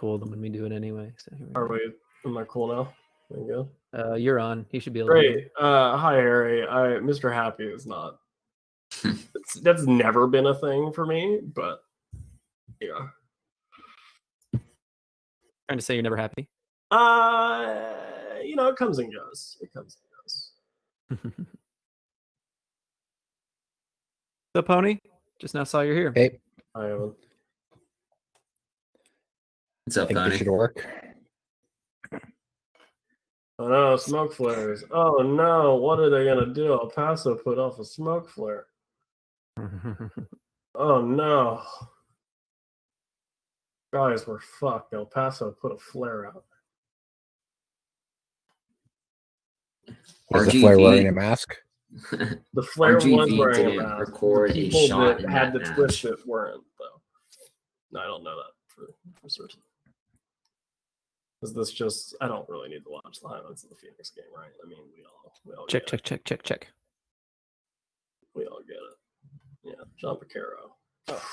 cool than when we do it anyway. So here we Are go. we? Am I cool now? There you go. You're on. You should be able to. Great. Hi, Harry. Mr. Happy is not. That's never been a thing for me, but yeah. Trying to say you're never happy. It comes and goes. It comes and goes. So, Pony, just now saw you're here. Hey, I haven't. What's up, think Donnie? this should work. Oh no, smoke flares. Oh no, what are they gonna do? El Paso put off a smoke flare. Oh no. Guys, we're fucked. El Paso put a flare out. Was the flare wearing a mask? The flare was RGV wearing a didn't mask. record The a people shot that in had that to match. twist it weren't, though. No, I don't know that for certain. Is this just? I don't really need to watch the highlights of the Phoenix game, right? I mean, we all check. We all get it. Yeah, John Vaccaro. Oh.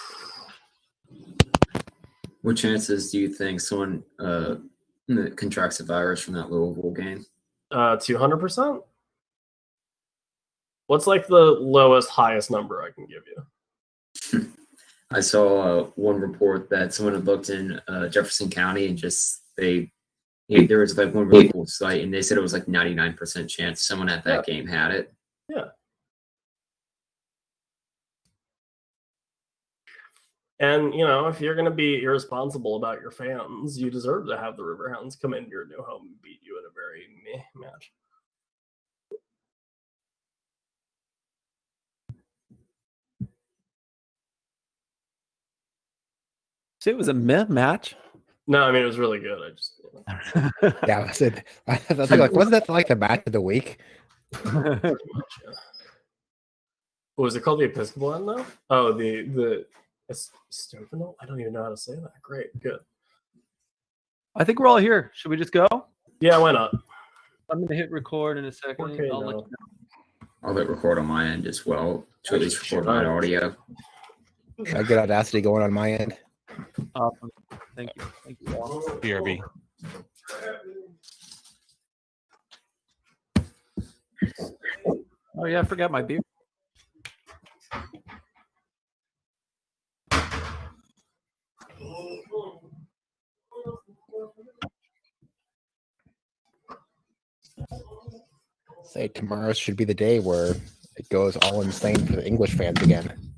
What chances do you think someone contracts a virus from that Louisville game? 200%. What's like the lowest, highest number I can give you? I saw one report that someone had looked in Jefferson County and there was like one really cool site and they said it was like 99% chance someone at that game had it. Yeah. And, if you're going to be irresponsible about your fans, you deserve to have the Riverhounds come into your new home and beat you in a very meh match. So it was a meh match? No, I mean, it was really good. I just... Yeah, I said. I was like, wasn't that like the match of the week? Pretty much, yeah. What was it called? The Episcopal End, though? Oh, the Stefano? I don't even know how to say that. Great, good. I think we're all here. Should we just go? Yeah, why not? I'm going to hit record in a second. Okay, I'll let no. you know. I'll hit record on my end as well to at least record my audio. I get Audacity going on my end. Awesome. Thank you all. BRB. Oh yeah, I forgot my beer. Say tomorrow should be the day where it goes all insane for the English fans again.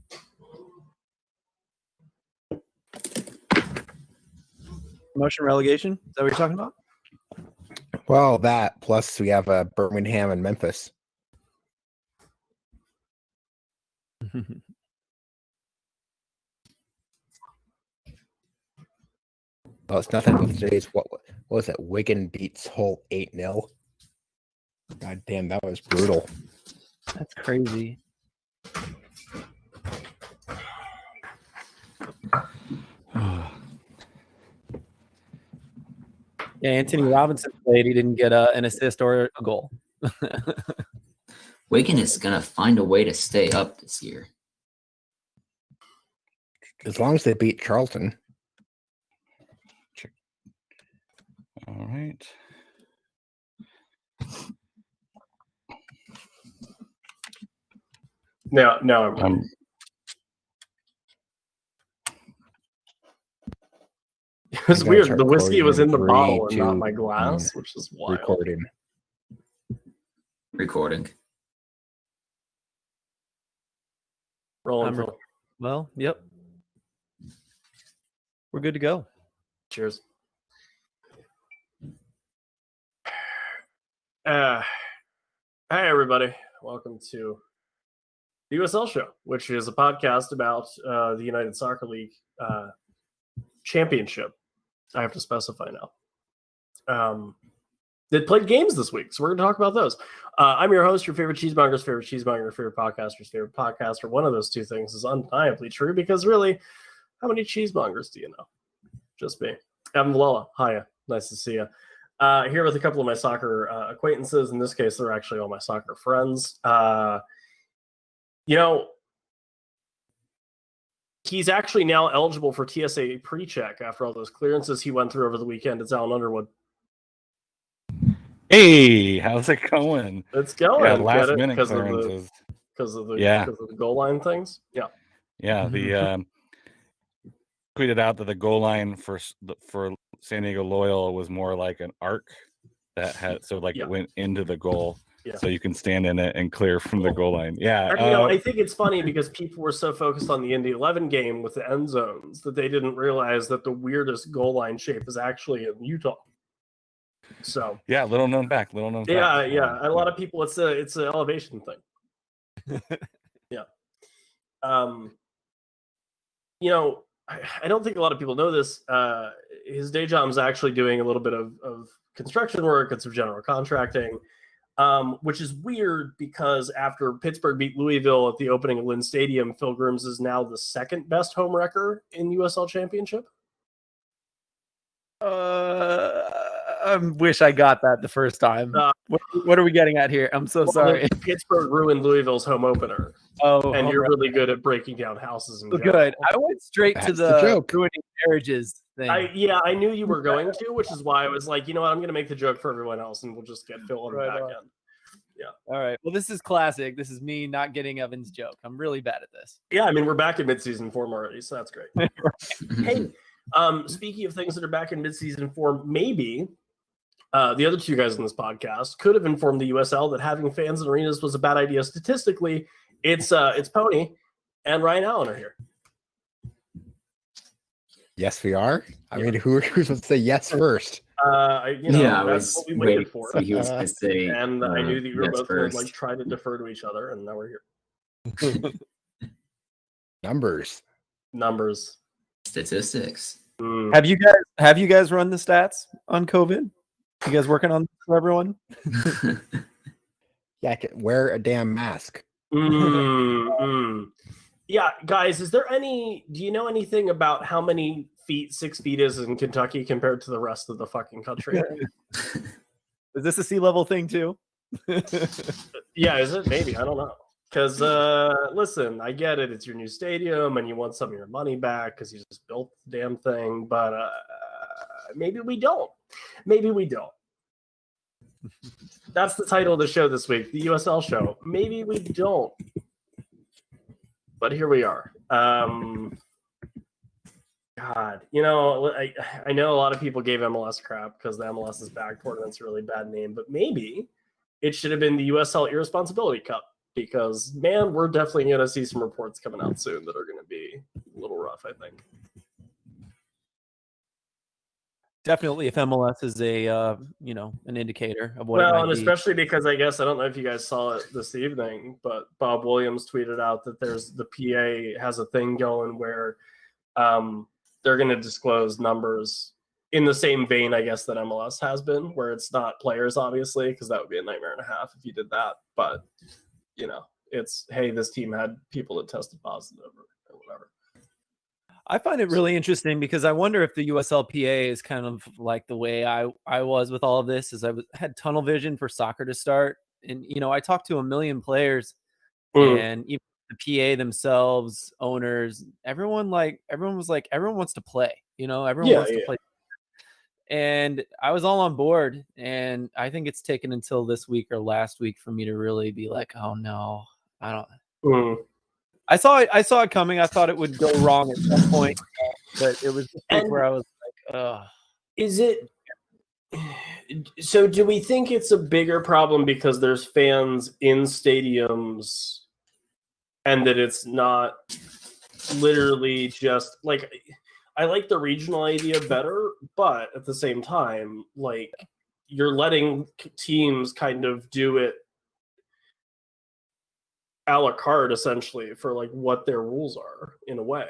Promotion relegation? Is that what you're talking about? Well, that plus we have Birmingham and Memphis. Well, it's nothing but today's what was it? Wigan beats Hull 8-0. God damn, that was brutal. That's crazy. Yeah, Anthony Robinson played. He didn't get an assist or a goal. Wigan is going to find a way to stay up this year. As long as they beat Charlton. All right. No, I'm It was weird. The whiskey was in the bottle and not my glass, which is wild. Recording. Rolling. Well, yep. We're good to go. Cheers. Hey, everybody. Welcome to the USL Show, which is a podcast about the United Soccer League championship. I have to specify now. They played games this week, so we're going to talk about those. I'm your host, your favorite cheesemonger's favorite cheesemonger, your favorite podcaster's favorite podcaster. One of those two things is undeniably true because really, how many cheesemongers do you know? Just me. Evan Villela. Hiya. Nice to see you. Here with a couple of my soccer acquaintances. In this case, they're actually all my soccer friends. he's actually now eligible for TSA pre-check after all those clearances he went through over the weekend. It's Alan Underwood. Hey, how's it going? It's going. Yeah, last Get it? minute because clearances. of the Yeah. because of the goal line things. Yeah. Yeah, the tweeted out that the goal line for San Diego Loyal was more like an arc that had Yeah. it went into the goal, Yeah. so you can stand in it and clear from the goal line. Yeah, I think it's funny because people were so focused on the Indy 11 game with the end zones that they didn't realize that the weirdest goal line shape is actually in Utah. So yeah, little known fact. yeah, a lot of people, it's an elevation thing. Yeah. I don't think a lot of people know this. His day job is actually doing a little bit of construction work and some general contracting, which is weird because after Pittsburgh beat Louisville at the opening of Lynn Stadium, Phil Grooms is now the second best home wrecker in USL Championship. I wish I got that the first time. What are we getting at here? I'm so sorry. Pittsburgh ruined Louisville's home opener. Oh, and you're really good at breaking down houses. In general. Good. I went straight That's to the the joke. ruining marriages thing. I knew you were going to, which is why I was like, you know what, I'm going to make the joke for everyone else, and we'll just get Phil on the back end. Yeah. All right. Well, this is classic. This is me not getting Evan's joke. I'm really bad at this. Yeah, I mean, we're back in midseason form already, so that's great. Hey, speaking of things that are back in midseason form, maybe the other two guys on this podcast could have informed the USL that having fans in arenas was a bad idea statistically. It's Pony and Ryan Allen are here. Yes, we are. I mean, who's supposed to say yes first? I that's was what we waited waiting for. for he was going to say, And I knew that you were yes both going to first. try to defer to each other, and now we're here. Numbers. Numbers. Statistics. Have you guys run the stats on COVID? You guys working on this for everyone? Yeah, I can wear a damn mask. Yeah, guys, do you know anything about how many feet 6 feet is in Kentucky compared to the rest of the fucking country? Is this a sea level thing too? Yeah, is it? Maybe. I don't know. Because, listen, I get it. It's your new stadium and you want some of your money back because you just built the damn thing. But maybe we don't. Maybe we don't. That's the title of the show this week, the USL show. Maybe we don't. But here we are. God, I know a lot of people gave MLS crap because the MLS is back tournament's a really bad name, but maybe it should have been the USL Irresponsibility Cup because, man, we're definitely going to see some reports coming out soon that are going to be a little rough, I think. Definitely, if MLS is an indicator of what it Well, might and be. especially because I don't know if you guys saw it this evening, but Bob Williams tweeted out that the PA has a thing going where they're going to disclose numbers in the same vein, I guess, that MLS has been, where it's not players, obviously, because that would be a nightmare and a half if you did that. But, it's, hey, this team had people that tested positive or whatever. I find it really interesting because I wonder if the USLPA is kind of like the way I was with all of this, is I had tunnel vision for soccer to start. And, I talked to a million players and even the PA themselves, owners, everyone was like, everyone wants to play, everyone wants to play. And I was all on board. And I think it's taken until this week or last week for me to really be like, oh no, I don't. I saw it coming. I thought it would go wrong at some point, but it was just where I was like, ugh. Is it? So do we think it's a bigger problem because there's fans in stadiums and that it's not literally just like, I like the regional idea better, but at the same time, like, you're letting teams kind of do it a la carte, essentially, for like what their rules are in a way.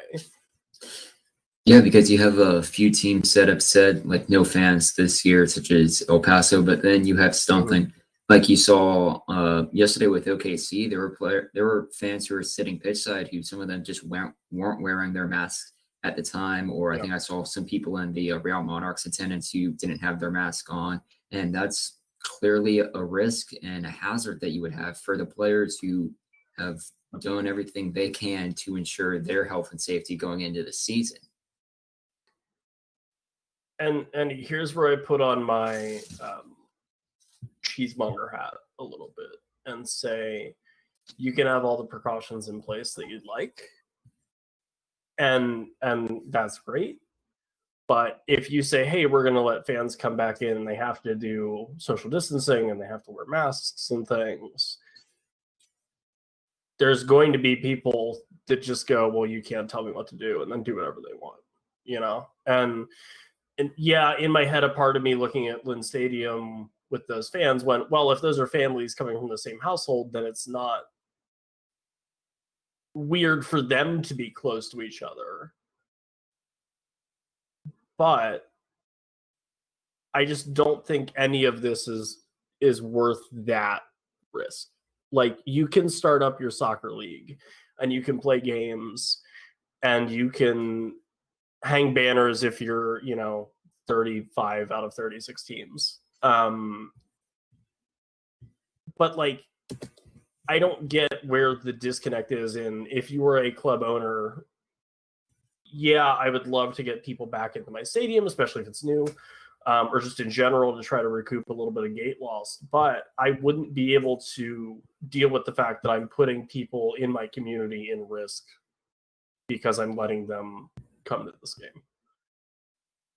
Yeah, because you have a few teams that have said like no fans this year, such as El Paso, but then you have something like you saw yesterday with OKC. There were fans who were sitting pitchside who some of them just weren't wearing their masks at the time, or I think I saw some people in the Real Monarchs attendance who didn't have their mask on, and that's clearly a risk and a hazard that you would have for the players who have doing everything they can to ensure their health and safety going into the season. And here's where I put on my cheesemonger hat a little bit and say, you can have all the precautions in place that you'd like, and that's great. But if you say, hey, we're going to let fans come back in and they have to do social distancing and they have to wear masks and things, there's going to be people that just go, well, you can't tell me what to do, and then do whatever they want, you know? And yeah, in my head, a part of me looking at Lynn Stadium with those fans went, well, if those are families coming from the same household, then it's not weird for them to be close to each other. But I just don't think any of this is worth that risk. Like, you can start up your soccer league and you can play games and you can hang banners if you're, 35 out of 36 teams. But like, I don't get where the disconnect is in, if you were a club owner, yeah, I would love to get people back into my stadium, especially if it's new, or just in general to try to recoup a little bit of gate loss. But I wouldn't be able to deal with the fact that I'm putting people in my community in risk because I'm letting them come to this game.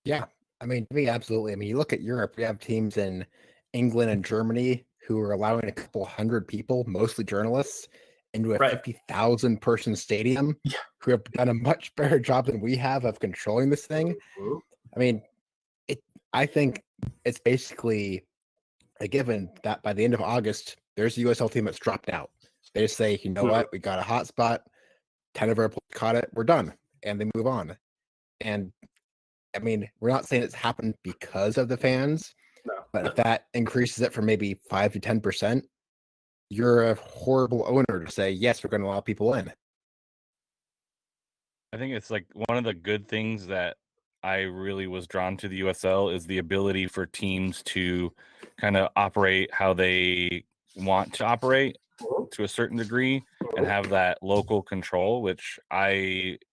Yeah. I mean, to me, absolutely. I mean, you look at Europe, we have teams in England and Germany who are allowing a couple hundred people, mostly journalists, into a 50,000 person stadium, who have done a much better job than we have of controlling this thing. I mean, I think it's basically a given that by the end of August, there's a USL team that's dropped out. They just say, you know what, we got a hot spot, 10 of our players caught it, we're done, and they move on. And I mean, we're not saying it's happened because of the fans, but if that increases it from maybe 5 to 10%, you're a horrible owner to say, yes, we're going to allow people in. I think it's like one of the good things that I really was drawn to the USL is the ability for teams to kind of operate how they want to operate to a certain degree and have that local control, which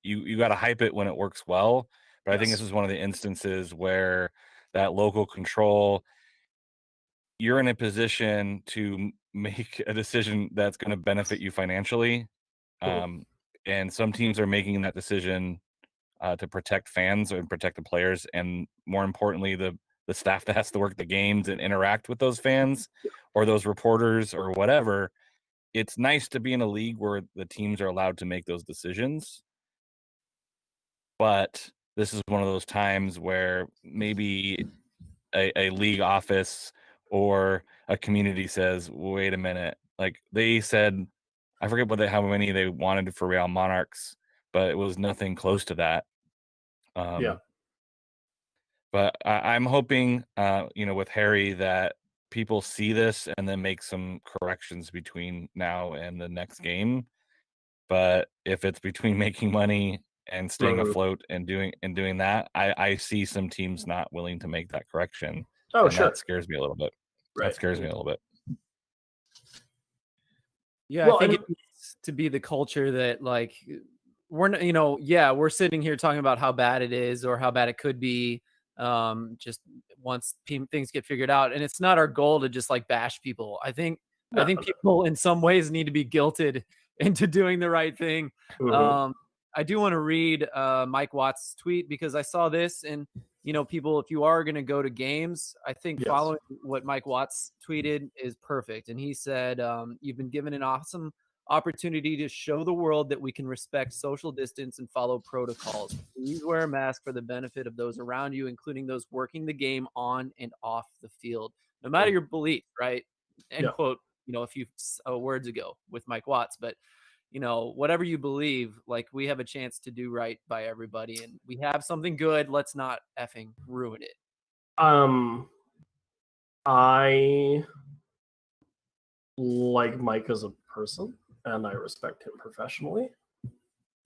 you got to hype it when it works well. But I think this is one of the instances where that local control, you're in a position to make a decision that's going to benefit you financially. And some teams are making that decision to protect fans and protect the players. And more importantly, the staff that has to work the games and interact with those fans or those reporters or whatever. It's nice to be in a league where the teams are allowed to make those decisions. But this is one of those times where maybe a league office or a community says, wait a minute, like they said, I forget how many they wanted for Real Monarchs, but it was nothing close to that. But I'm hoping, with Harry, that people see this and then make some corrections between now and the next game. But if it's between making money and staying afloat and doing that, I see some teams not willing to make that correction. That scares me a little bit. That scares me a little bit. Yeah, well, I think it needs to be the culture that, like, we're we're sitting here talking about how bad it is or how bad it could be, just once things get figured out. And it's not our goal to just like bash people. I think people in some ways need to be guilted into doing the right thing. I do want to read Mike Watts' tweet because I saw this, and people, if you are going to go to games, I think following what Mike Watts tweeted is perfect. And he said, you've been given an awesome opportunity to show the world that we can respect social distance and follow protocols. Please wear a mask for the benefit of those around you, including those working the game on and off the field, no matter your belief, right? End quote, a few words ago with Mike Watts. But whatever you believe, like, we have a chance to do right by everybody, and we have something good. Let's not effing ruin it. I like Mike as a person, and I respect him professionally.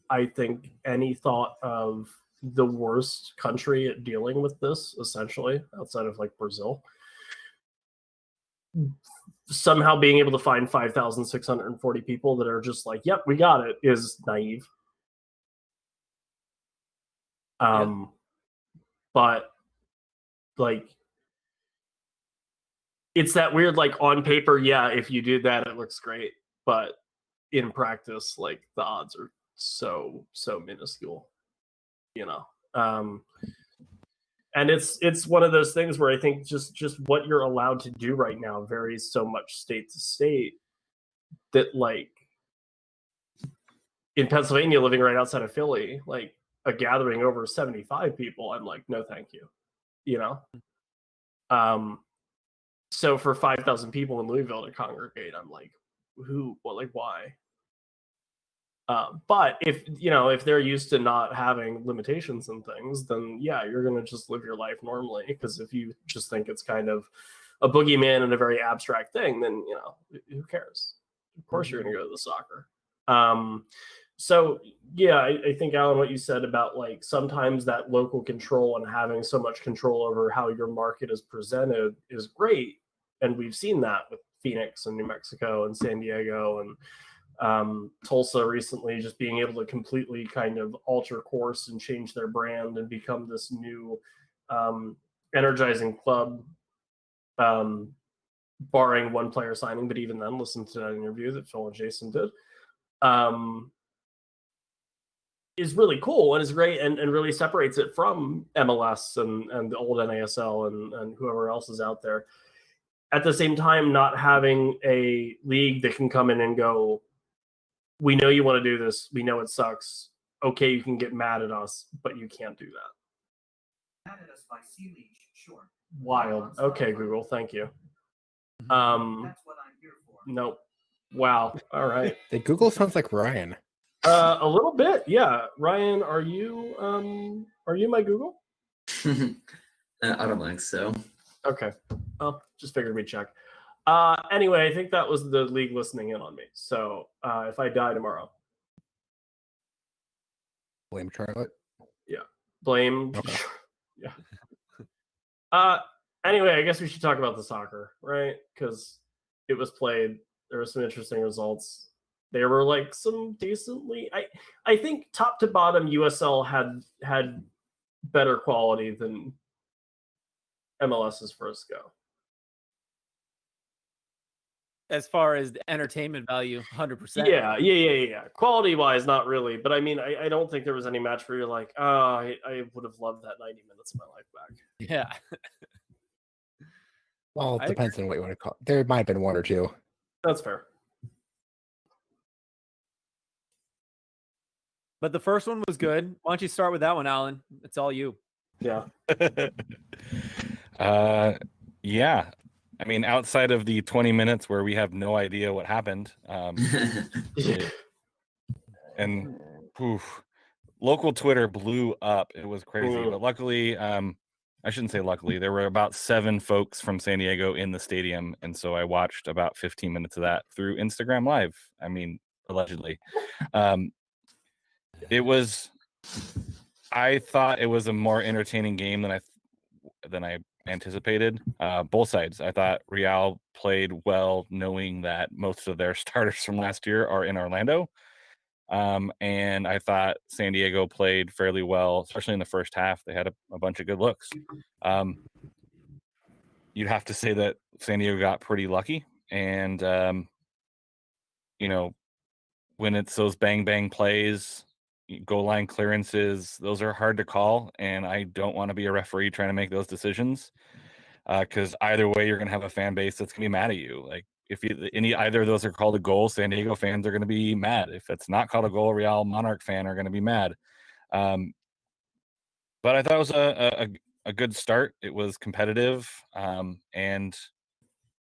I think any thought of the worst country at dealing with this, essentially, outside of like Brazil, somehow being able to find 5,640 people that are just like, yep, we got it, is naive. But like, it's that weird, like, on paper, yeah, if you do that, it looks great. But in practice, like, the odds are so minuscule, you know? And it's one of those things where I think just what you're allowed to do right now varies so much state to state that, like, in Pennsylvania, living right outside of Philly, like, a gathering over 75 people, I'm like, no, thank you, you know? So for 5,000 people in Louisville to congregate, I'm like, who, well, like, why? But if they're used to not having limitations and things, then yeah, you're going to just live your life normally. Because if you just think it's kind of a boogeyman and a very abstract thing, then, you know, who cares? Of course you're going to go to the soccer. So yeah, I think, Alan, what you said about, like, sometimes that local control and having so much control over how your market is presented is great. And we've seen that with Phoenix and New Mexico and San Diego and Tulsa recently, just being able to completely kind of alter course and change their brand and become this new energizing club, barring one player signing. But even then, listen to that interview that Phil and Jason did. Is really cool and is great and really separates it from MLS and the old NASL and whoever else is out there. At the same time, not having a league that can come in and go, we know you want to do this, we know it sucks, okay, you can get mad at us, but you can't do that. Mad at us by C-League, sure. Wild. Okay, Google, thank you. That's what I'm here for. Nope. Wow. All right. The Google sounds like Ryan. A little bit, yeah. Ryan, are you my Google? I don't think so. Okay. Well, just figured we'd check. Anyway, I think that was the league listening in on me. So if I die tomorrow, blame Charlotte. Yeah. Blame. Okay. Yeah. Anyway, I guess we should talk about the soccer, right? Because it was played. There were some interesting results. There were, like, some decently. I think top to bottom, USL had better quality than MLS's first go. As far as the entertainment value, 100%. Yeah. Quality wise, not really. But I mean, I don't think there was any match where you're like, oh, I would have loved that 90 minutes of my life back. Yeah. Well, it depends on what you want to call it. There might have been one or two. That's fair. But the first one was good. Why don't you start with that one, Alan? It's all you. Yeah. Yeah. I mean, outside of the 20 minutes where we have no idea what happened, and local Twitter blew up. It was crazy. But luckily, I shouldn't say luckily, there were about 7 folks from San Diego in the stadium. And so I watched about 15 minutes of that through Instagram Live. I mean, allegedly. I thought it was a more entertaining game than I anticipated. Both sides. I thought Real played well, knowing that most of their starters from last year are in Orlando. And I thought San Diego played fairly well, especially in the first half. They had a bunch of good looks. You'd have to say that San Diego got pretty lucky. And, when it's those bang plays, goal line clearances, those are hard to call. And I don't want to be a referee trying to make those decisions. Because either way, you're going to have a fan base that's going to be mad at you. Like, if either of those are called a goal, San Diego fans are going to be mad. If it's not called a goal, Real Monarch fan are going to be mad. But I thought it was a good start. It was competitive, and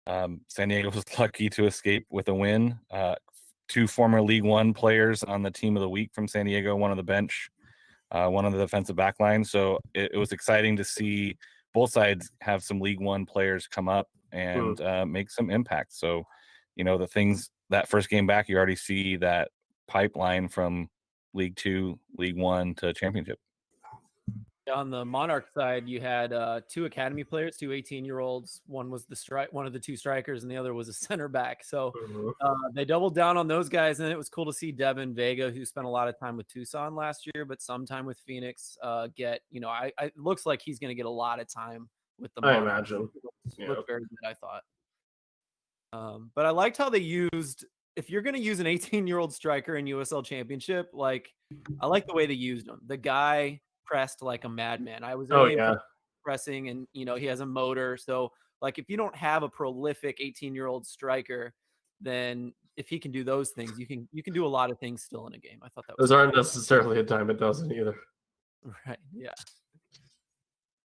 San Diego was lucky to escape with a win. 2 former League One players on the team of the week from San Diego, one on the bench, one on the defensive back line. So it was exciting to see both sides have some League One players come up and make some impact. So, the things that first game back, you already see that pipeline from League Two, League One to Championship. On the Monarch side, you had 2 academy players, 2 18-year-olds. One was one of the 2 strikers, and the other was a center back. So they doubled down on those guys, and it was cool to see Devin Vega, who spent a lot of time with Tucson last year, but some time with Phoenix, get, it looks like he's going to get a lot of time with the Monarch. I imagine. Looked very good, I thought. But I liked how they used, if you're going to use an 18-year-old striker in USL Championship, I like the way they used him. The guy pressed like a madman. I was really pressing, and he has a motor. So if you don't have a prolific 18-year-old striker, then if he can do those things, you can do a lot of things still in a game. I thought those aren't necessarily a dime a dozen either. Right. Yeah.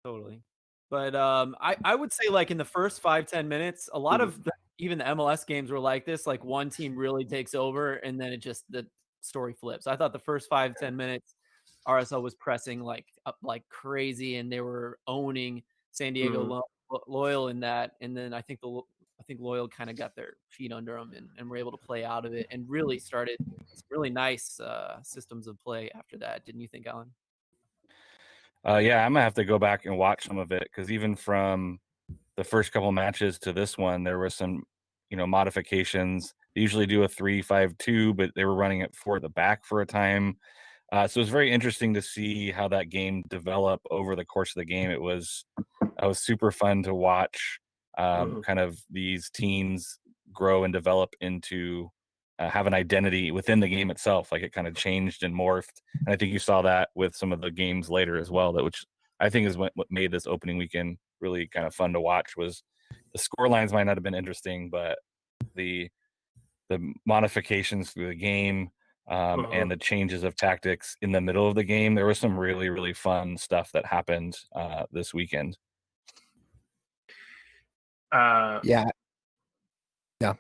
Totally. But I would say in the first 5-10 minutes, a lot of even the MLS games were like this. One team really takes over, and then the story flips. I thought the first 5-10 minutes, RSL was pressing like crazy, and they were owning San Diego Loyal in that. And then I think Loyal kind of got their feet under them and were able to play out of it and really started really nice systems of play after that. Didn't you think, Alan? Yeah, I'm gonna have to go back and watch some of it, because even from the first couple matches to this one, there were some modifications. They usually do a 3-5-2, but they were running it 4 at the back for a time. So it was very interesting to see how that game developed over the course of the game. It was super fun to watch kind of these teams grow and develop into have an identity within the game itself. It kind of changed and morphed. And I think you saw that with some of the games later as well, which I think is what made this opening weekend really kind of fun to watch. Was the score lines might not have been interesting, but the modifications through the game, and the changes of tactics in the middle of the game. There was some really, really fun stuff that happened this weekend. Yeah,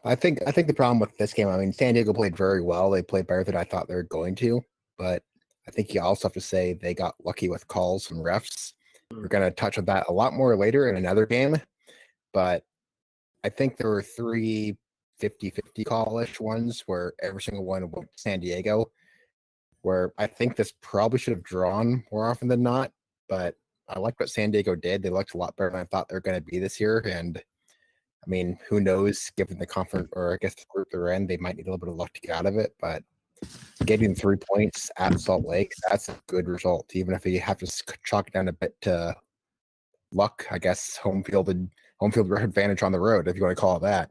I think the problem with this game, San Diego played very well. They played better than I thought they were going to, but I think you also have to say they got lucky with calls from refs. We're going to touch on that a lot more later in another game, but I think there were 3 50-50 call-ish ones where every single one went to San Diego, where I think this probably should have drawn more often than not, but I like what San Diego did. They looked a lot better than I thought they were going to be this year, and who knows, given the conference, or I guess the group they're in, they might need a little bit of luck to get out of it, but getting 3 points at Salt Lake, that's a good result, even if you have to chalk it down a bit to luck, I guess, home field advantage on the road, if you want to call it that.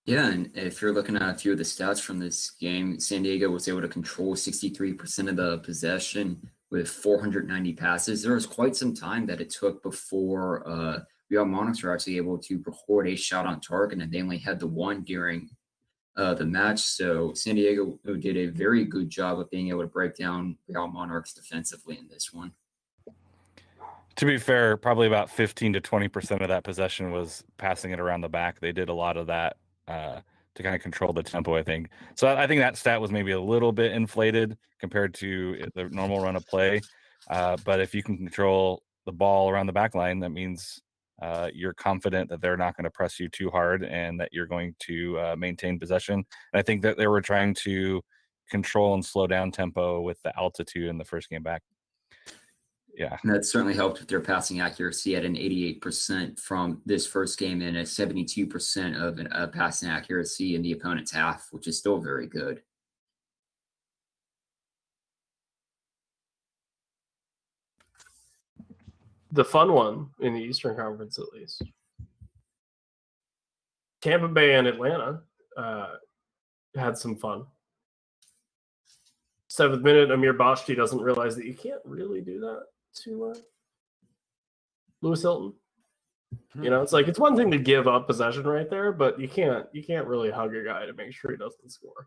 Yeah, and if you're looking at a few of the stats from this game, San Diego was able to control 63% of the possession with 490 passes. There was quite some time that it took before Real Monarchs were actually able to record a shot on target, and they only had the one during the match. So San Diego did a very good job of being able to break down Real Monarchs defensively in this one. To be fair, probably about 15 to 20% of that possession was passing it around the back. They did a lot of that to kind of control the tempo, I think. So I think that stat was maybe a little bit inflated compared to the normal run of play. But if you can control the ball around the back line, that means you're confident that they're not going to press you too hard and that you're going to maintain possession. And I think that they were trying to control and slow down tempo with the altitude in the first game back. Yeah, and that certainly helped with their passing accuracy at an 88% from this first game and a 72% of passing accuracy in the opponent's half, which is still very good. The fun one in the Eastern Conference, at least. Tampa Bay and Atlanta had some fun. 7th minute, Amir Bashti doesn't realize that you can't really do that to Lewis Hilton. It's one thing to give up possession right there, but you can't really hug a guy to make sure he doesn't score.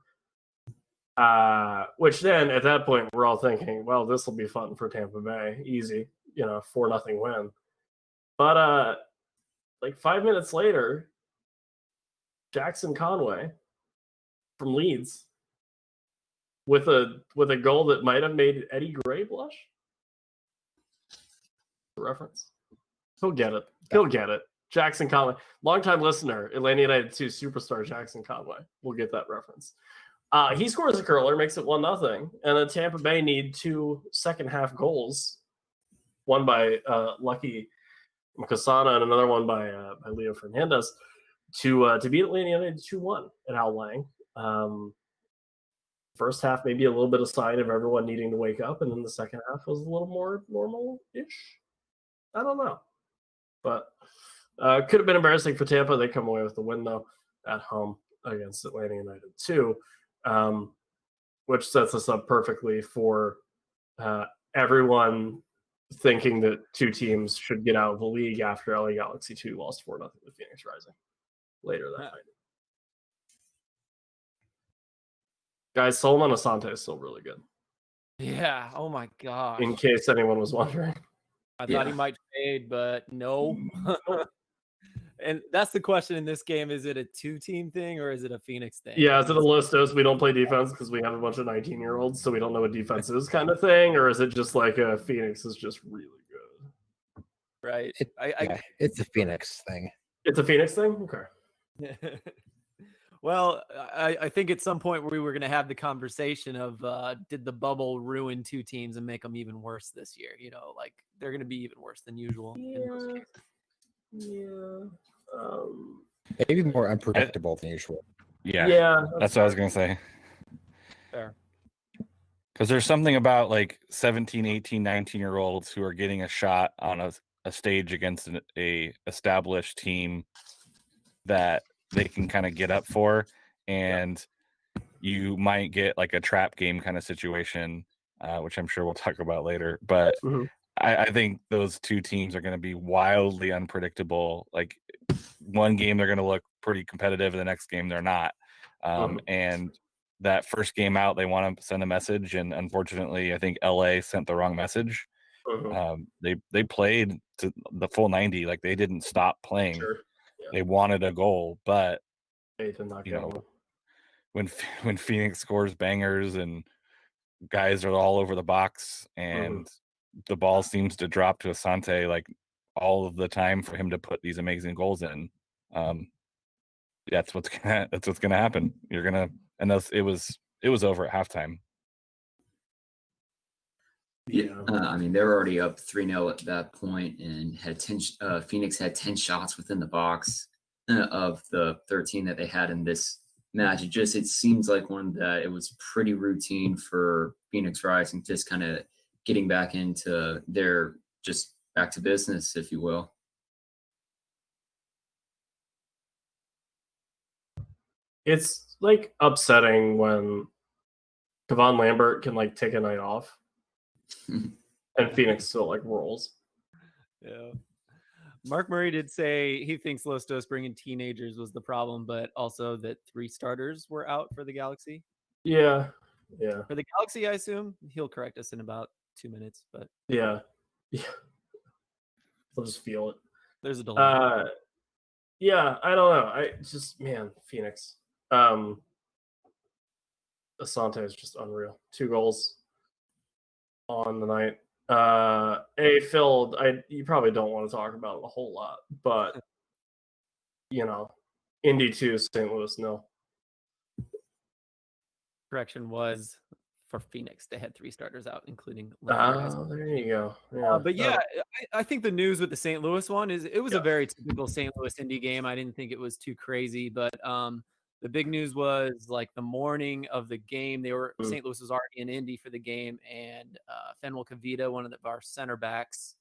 Which then at that point we're all thinking, well, this will be fun for Tampa Bay, easy, 4-0 win. But 5 minutes later, Jackson Conway from Leeds with a goal that might have made Eddie Gray blush. Reference. He'll get it. Jackson Conway, longtime listener, Atlanta United 2 superstar Jackson Conway will get that reference. He scores a curler, makes it 1-0, and then Tampa Bay need 2 second-half goals, one by Lucky Mukasana and another one by Leo Fernandez, to beat Atlanta United 2-1 at Al Lang. First half, maybe a little bit of sign of everyone needing to wake up, and then the second half was a little more normal-ish. I don't know. But could have been embarrassing for Tampa. They come away with the win, though, at home against Atlanta United, too, which sets us up perfectly for everyone thinking that 2 teams should get out of the league after LA Galaxy 2 lost 4-0 to Phoenix Rising later that night. Guys, Solomon Asante is still really good. Yeah. Oh my god. In case anyone was wondering. I thought he might fade, but no. And that's the question in this game. Is it a 2-team thing or is it a Phoenix thing? Yeah, is it a Listos, we don't play defense because we have a bunch of 19-year-olds, so we don't know what defense is kind of thing? Or is it just like a Phoenix is just really good? Right. It's a Phoenix thing. It's a Phoenix thing? Okay. Well, I think at some point we were going to have the conversation of did the bubble ruin 2 teams and make them even worse this year? You know, like they're going to be even worse than usual. Yeah. Maybe more unpredictable than usual. Yeah. That's what I was going to say. Fair. Because there's something about like 17, 18, 19-year-olds who are getting a shot on a stage against a established team that they can kind of get up for, and you might get like a trap game kind of situation, which I'm sure we'll talk about later. But I think those 2 teams are going to be wildly unpredictable. Like one game they're going to look pretty competitive, and the next game they're not. And that first game out, they want to send a message, and unfortunately, I think LA sent the wrong message. They played to the full 90, like they didn't stop playing. Sure. Yeah. They wanted a goal, but you know, when Phoenix scores bangers and guys are all over the box and the ball seems to drop to Asante like all of the time for him to put these amazing goals in, that's what's gonna happen. It was over at halftime. Yeah, I mean, they were already up 3-0 at that point and had Phoenix had 10 shots within the box of the 13 that they had in this match. It seems like one that it was pretty routine for Phoenix Rising, just kind of getting back into just back to business, if you will. It's like upsetting when Kevon Lambert can like take a night off. And Phoenix still like rolls. Yeah. Mark Murray did say he thinks Listos bringing teenagers was the problem, but also that 3 starters were out for the Galaxy. Yeah. For the Galaxy, I assume. He'll correct us in about 2 minutes, but yeah. I'll just feel it. There's a delay. Yeah, I don't know. Phoenix. Asante is just unreal. 2 goals on the night. Phil, you probably don't want to talk about it a whole lot, but Indy 2, St. Louis 0. Correction was for Phoenix. They had 3 starters out, including there you go. Yeah. But yeah, I think the news with the St. Louis one is it was a very typical St. Louis Indy game. I didn't think it was too crazy, but the big news was like the morning of the game, St. Louis was already in Indy for the game, and Fenwell Kavita, one of our center backs,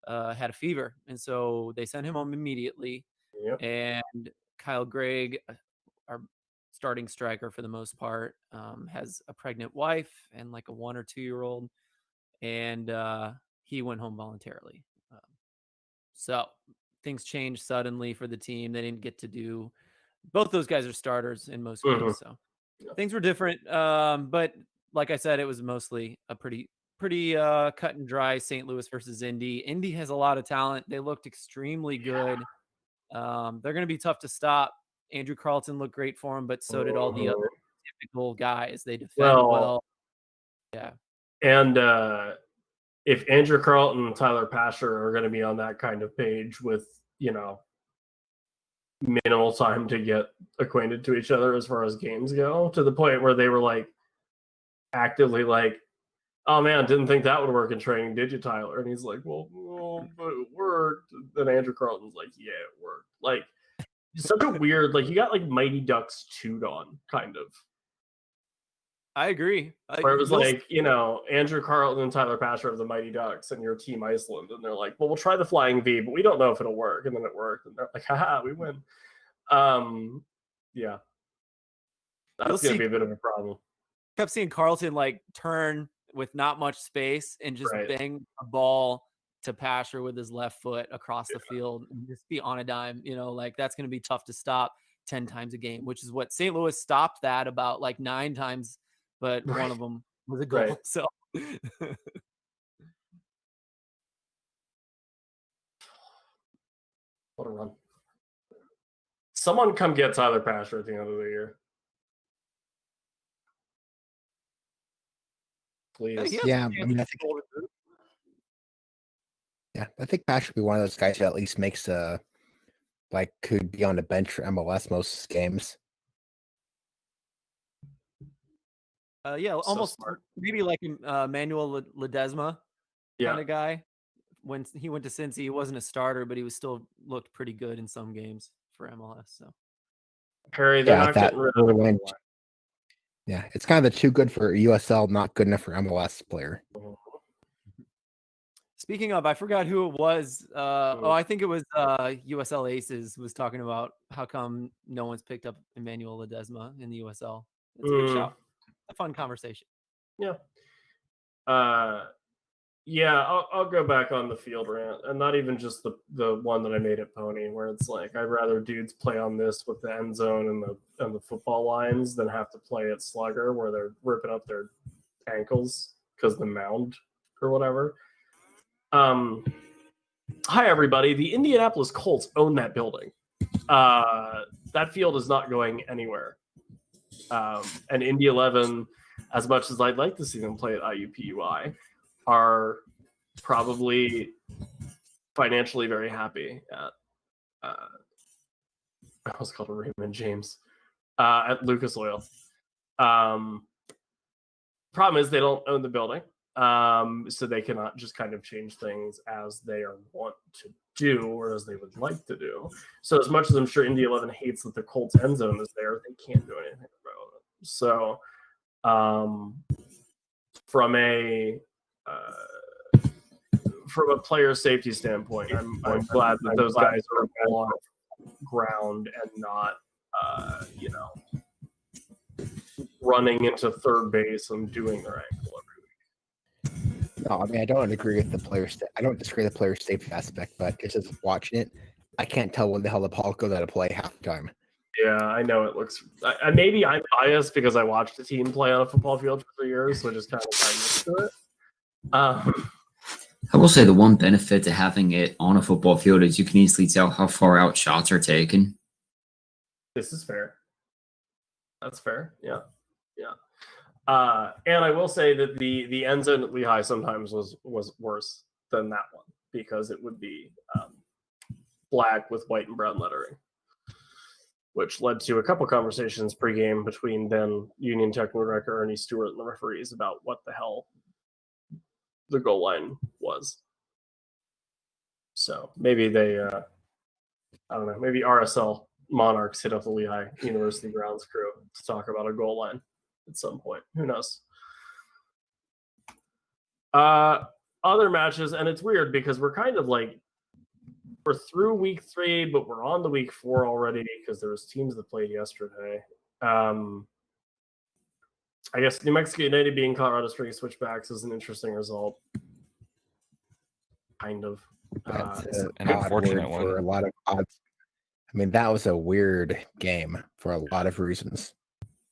had a fever, and so they sent him home immediately. Yep. And Kyle Gregg, our starting striker for the most part, has a pregnant wife and like a 1 or 2 year old, and he went home voluntarily. So things changed suddenly for the team. They didn't get to do. Both those guys are starters in most games, so things were different. But like I said, it was mostly a pretty cut and dry St. Louis versus Indy. Indy has a lot of talent. They looked extremely good. They're going to be tough to stop. Andrew Carlton looked great for him, but so did all the other typical guys. They defend well. Yeah. And if Andrew Carlton and Tyler Pasher are going to be on that kind of page with, minimal time to get acquainted to each other as far as games go, to the point where they were like actively like, oh man, didn't think that would work in training, did you, Tyler? And he's like, well, but it worked. Then Andrew Carlton's like, yeah, it worked. Like, it's such a weird, like, you got like Mighty Ducks 2'd on, kind of. I agree. Where it was like, you know, Andrew Carlton and Tyler Pasher of the Mighty Ducks and your Team Iceland. And they're like, well, we'll try the Flying V, but we don't know if it'll work. And then it worked. And they're like, haha, we win. Yeah. That's going to be a bit of a problem. Kept seeing Carlton like turn with not much space and just bang a ball to Pasher with his left foot across the field and just be on a dime. You know, like that's going to be tough to stop 10 times a game, which is what St. Louis stopped that about like 9 times. But one of them was a goal. Right. So what a run. Someone come get Tyler Pasher at the end of the year. Please. Yeah, I mean, I think Pasher should be one of those guys who at least makes like could be on the bench for MLS most games. Almost maybe like Manuel Ledesma kind of guy. When he went to Cincy, he wasn't a starter, but he was still looked pretty good in some games for MLS. So Perry, they're not getting rid of the Yeah, it's kind of the too good for USL, not good enough for MLS player. Speaking of, I forgot who it was. I think it was USL Aces was talking about how come no one's picked up Emmanuel Ledesma in the USL. It's a good shout. A fun conversation. Yeah. I'll go back on the field rant, and not even just the one that I made at Pony, where it's like I'd rather dudes play on this with the end zone and the football lines than have to play at Slugger where they're ripping up their ankles because the mound or whatever. Hi everybody. The Indianapolis Colts own that building. That field is not going anywhere. And Indy 11, as much as I'd like to see them play at IUPUI, are probably financially very happy at I was called Raymond James at Lucas Oil. Problem is they don't own the building, so they cannot just kind of change things as they want to do or as they would like to do. So as much as I'm sure Indy 11 hates that the Colts end zone is there, they can't do anything about it. So from a player safety standpoint, I'm glad that those guys are on ground and not running into third base and doing their ankle every week. No, I mean I don't agree with the players. I don't disagree with the player safety aspect, but it's just watching it, I can't tell when the hell the ball goes out of play half the time. Yeah, I know it looks. Maybe I'm biased because I watched the team play on a football field for 3 years, so just kind of got used to it. I will say the one benefit to having it on a football field is you can easily tell how far out shots are taken. This is fair. That's fair. Yeah. And I will say that the end zone at Lehigh sometimes was worse than that one because it would be black with white and brown lettering, which led to a couple conversations pregame between then Union Tech Woodwrecker, Ernie Stewart, and the referees about what the hell the goal line was. So maybe they, I don't know, maybe RSL Monarchs hit up the Lehigh University grounds crew to talk about a goal line at some point. Who knows? Other matches, and it's weird because we're kind of like, we're through week 3, but we're on to week 4 already because there was teams that played yesterday. I guess New Mexico United being Colorado Springs Switchbacks is an interesting result. Kind of. An unfortunate one. For a lot of odds. I mean, that was a weird game for a lot of reasons.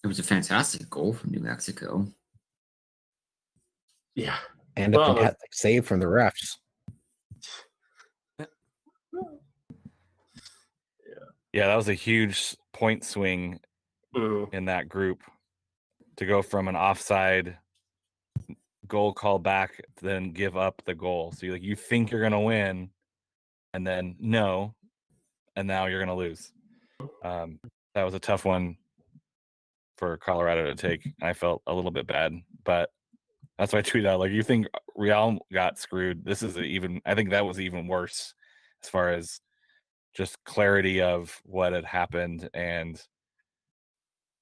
It was a fantastic goal from New Mexico. Yeah. And a fantastic save from the refs. Yeah, that was a huge point swing in that group to go from an offside goal call back to then give up the goal. So you think you're going to win and then no, and now you're going to lose. That was a tough one for Colorado to take. I felt a little bit bad, but that's why I tweeted out, like, you think Real got screwed? This is I think that was even worse as far as just clarity of what had happened. And,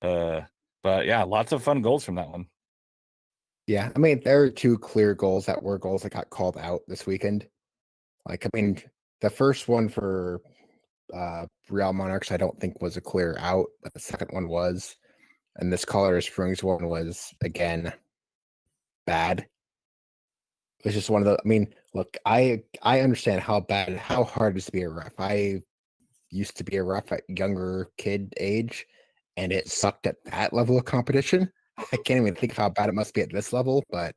but yeah, lots of fun goals from that one. Yeah, I mean, there are two clear goals that got called out this weekend. Like, I mean, the first one for Real Monarchs, I don't think was a clear out, but the second one was. And this Colorado Springs one was, again, bad. It's just one of the, I mean, look, I understand how hard it is to be a ref. I used to be a ref at younger kid age, and it sucked at that level of competition. I can't even think of how bad it must be at this level, but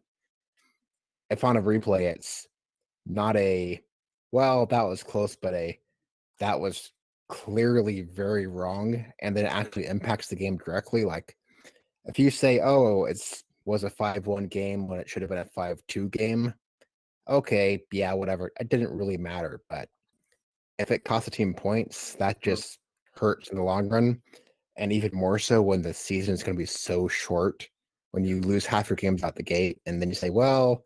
if on a replay, it's not well, that was close, but that was clearly very wrong, and then it actually impacts the game directly. Like, if you say, oh, was a 5-1 game when it should have been a 5-2 game, okay, yeah, whatever. It didn't really matter, but if it costs a team points, that just hurts in the long run. And even more so when the season is going to be so short, when you lose half your games out the gate, and then you say, well,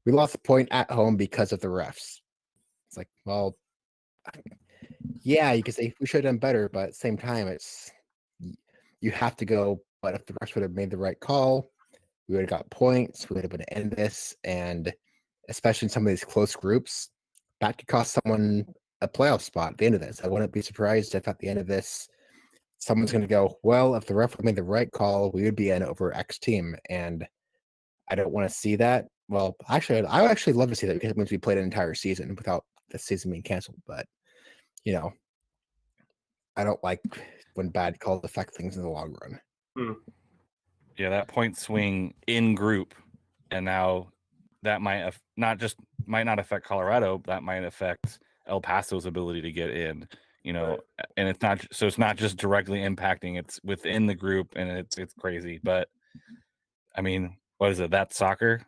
we lost a point at home because of the refs. It's like, well, yeah, you can say we should have done better, but at the same time, you have to go, but if the refs would have made the right call, we would have got points, we would have been to end this, and especially in some of these close groups, that could cost someone a playoff spot at the end of this. I wouldn't be surprised if at the end of this, someone's going to go, well, if the ref made the right call, we would be in over X team. And I don't want to see that. Well, actually, I would actually love to see that because it means we played an entire season without the season being canceled. But, I don't like when bad calls affect things in the long run. Yeah, that point swing in group, and now that might not affect Colorado. That might affect El Paso's ability to get in. Right. And it's not just directly impacting, it's within the group, and it's crazy. But I mean, what is it? That's soccer,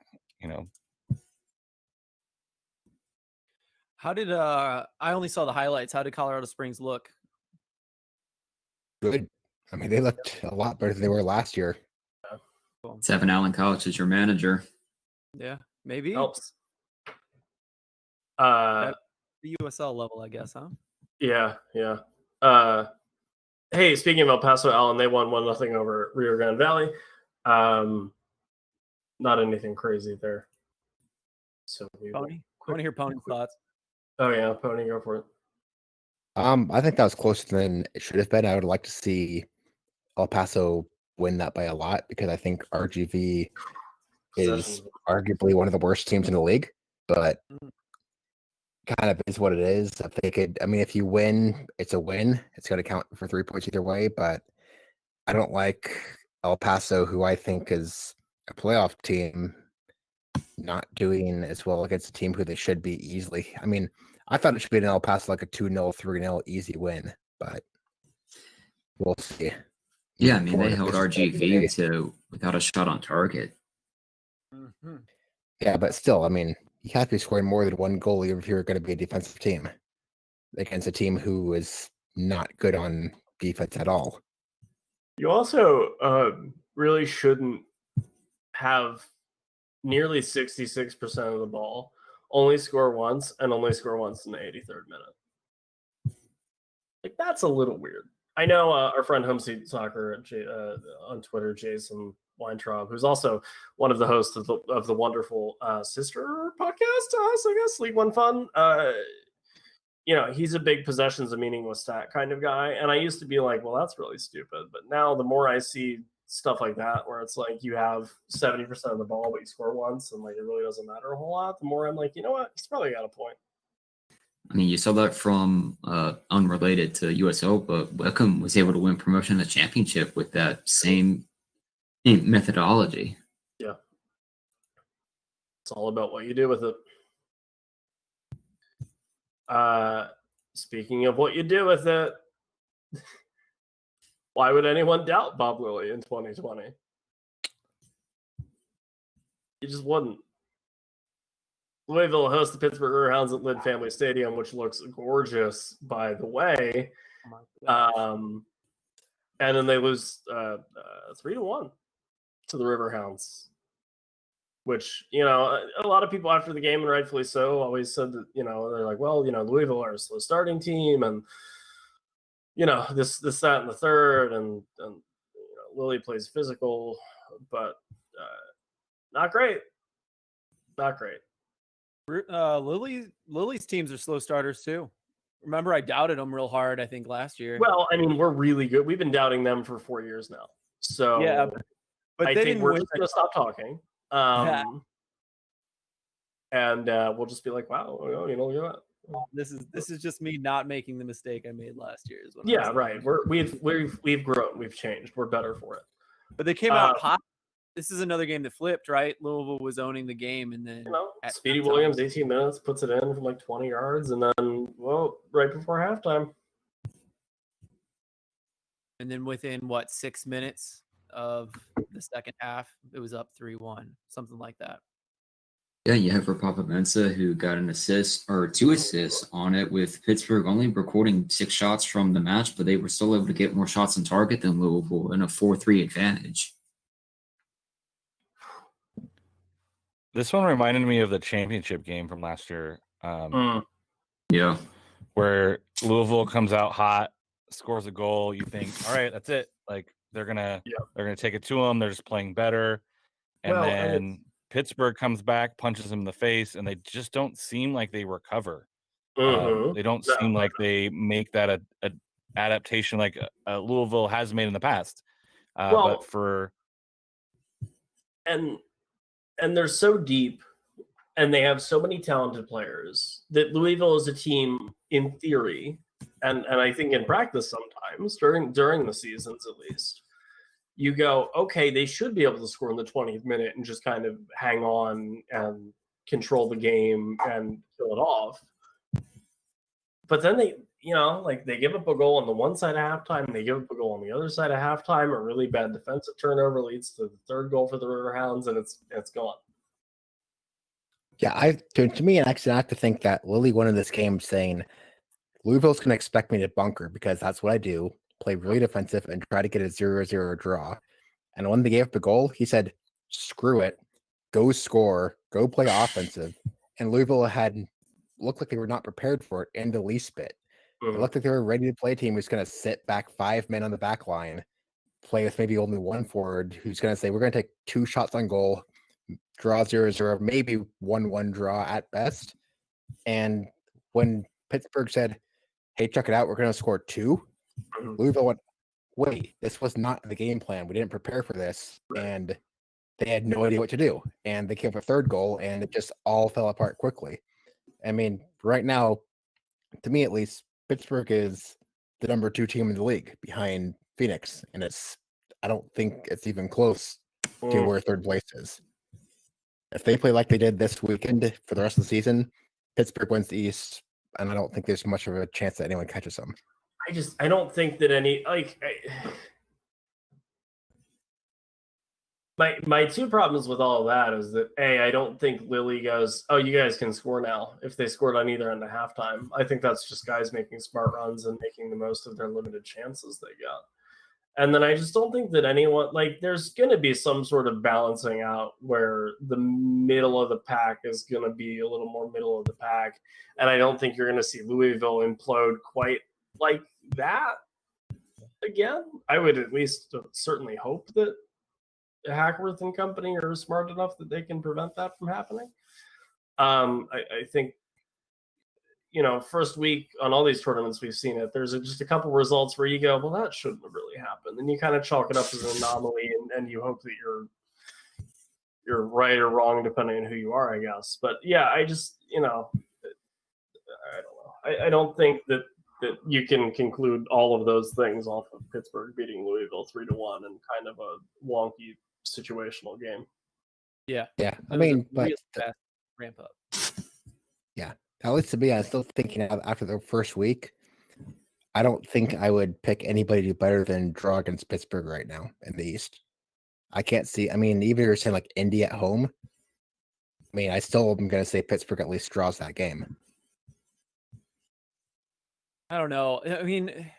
How did I only saw the highlights. How did Colorado Springs look? Good. I mean, they looked a lot better than they were last year. Cool. Seven Allen College is your manager. Yeah, maybe Helps. the USL level, I guess, huh? Yeah. Hey, speaking of El Paso, Allen, they won 1-0 over Rio Grande Valley. Not anything crazy there. So Pony, I want to hear Pony's thoughts. Oh yeah, Pony, go for it. I think that was closer than it should have been. I would like to see El Paso win that by a lot because I think RGV is arguably one of the worst teams in the league, but kind of is what it is. If they could, I mean, if you win, it's a win. It's going to count for 3 points either way, but I don't like El Paso, who I think is a playoff team, not doing as well against a team who they should be easily. I mean, I thought it should be an El Paso like a 2-0, 3-0 easy win, but we'll see. Yeah, I mean, they held RGV to without a shot on target. Mm-hmm. Yeah, but still, I mean, you have to be scoring more than one goal if you're going to be a defensive team against a team who is not good on defense at all. You also really shouldn't have nearly 66% of the ball, only score once, and only score once in the 83rd minute. Like, that's a little weird. I know our friend Homeseat Soccer on Twitter, Jason Weintraub, who's also one of the hosts of the wonderful sister podcast to us, I guess, League One Fun. He's a big possessions of meaningless stat kind of guy. And I used to be like, well, that's really stupid. But now the more I see stuff like that, where it's like you have 70% of the ball, but you score once and like it really doesn't matter a whole lot, the more I'm like, you know what? He's probably got a point. I mean, you saw that from unrelated to USL, but Wickham was able to win promotion to the championship with that same methodology. Yeah. It's all about what you do with it. Speaking of what you do with it, why would anyone doubt Bob Lilly in 2020? You just wouldn't. Louisville hosts the Pittsburgh Riverhounds at Lynn Family Stadium, which looks gorgeous, by the way. And then they lose 3-1 to the Riverhounds, which, you know, a lot of people after the game, and rightfully so, always said that, you know, they're like, well, you know, Louisville are a slow starting team, and, you know, this, that, and the third, and you know, Lily plays physical, but not great. Not great. Lily's teams are slow starters too. Remember, I doubted them real hard, I think, last year. Well, I mean, we're really good. We've been doubting them for 4 years now. So yeah, but I they think didn't we're win. just going to stop talking. And we'll just be like, wow, you know, look at that. This is just me not making the mistake I made last year. Is what Yeah, right. We've grown. We've changed. We're better for it. But they came out hot. This is another game that flipped, right? Louisville was owning the game, and then, you know, Speedy Williams, 18 minutes, puts it in from like 20 yards, and then, well, right before halftime. And then within 6 minutes of the second half, it was up 3-1, something like that. Yeah, you have Rapapa Mensah, who got an assist or 2 assists on it, with Pittsburgh only recording 6 shots from the match, but they were still able to get more shots on target than Louisville in a 4-3 advantage. This one reminded me of the championship game from last year. Yeah. Where Louisville comes out hot, scores a goal. You think, all right, that's it. Like they're gonna take it to them. They're just playing better, and then Pittsburgh comes back, punches them in the face, and they just don't seem like they recover. They don't seem like they make that a adaptation like Louisville has made in the past. But for and they're so deep, and they have so many talented players that Louisville is a team in theory, and I think in practice sometimes during the seasons at least, you go, okay, they should be able to score in the 20th minute and just kind of hang on and control the game and kill it off. But then they, you know, like they give up a goal on the one side of halftime, they give up a goal on the other side of halftime. A really bad defensive turnover leads to the third goal for the Riverhounds, and it's gone. Yeah, to me, actually, I have to think that Lily won in this game saying Louisville's going to expect me to bunker because that's what I do, play really defensive and try to get a 0-0 draw. And when they gave up the goal, he said, screw it, go score, go play offensive. And Louisville had looked like they were not prepared for it in the least bit. It looked like they were ready to play a team who's going to sit back 5 men on the back line, play with maybe only one forward who's going to say, we're going to take 2 shots on goal, draw 0-0, maybe 1-1 draw at best. And when Pittsburgh said, hey, check it out, we're going to score 2, Louisville went, wait, this was not the game plan. We didn't prepare for this. And they had no idea what to do. And they gave up a third goal, and it just all fell apart quickly. I mean, right now, to me at least, Pittsburgh is the number 2 team in the league behind Phoenix. And I don't think it's even close to where third place is. If they play like they did this weekend for the rest of the season, Pittsburgh wins the East, and I don't think there's much of a chance that anyone catches them. I don't think that any my 2 problems with all of that is that I don't think Lily goes, oh, you guys can score now if they scored on either end of halftime. I think that's just guys making smart runs and making the most of their limited chances they got. And then I just don't think that anyone, like, there's going to be some sort of balancing out where the middle of the pack is going to be a little more middle of the pack. And I don't think you're going to see Louisville implode quite like that again. I would at least certainly hope that Hackworth and company are smart enough that they can prevent that from happening. I think, you know, first week on all these tournaments we've seen it, there's just a couple results where you go, well, that shouldn't have really happened. And you kind of chalk it up as an anomaly, and you hope that you're right or wrong depending on who you are, I guess. But yeah, I just, you know, I don't know. I don't think that you can conclude all of those things off of Pittsburgh beating Louisville 3-1 and kind of a wonky situational game. Yeah. Yeah. I mean, but fast ramp up. Yeah. At least to me, I'm still thinking after the first week, I don't think I would pick anybody to do better than draw against Pittsburgh right now in the East. I can't see. I mean, even if you're saying like Indy at home, I mean, I still am going to say Pittsburgh at least draws that game. I don't know. I mean,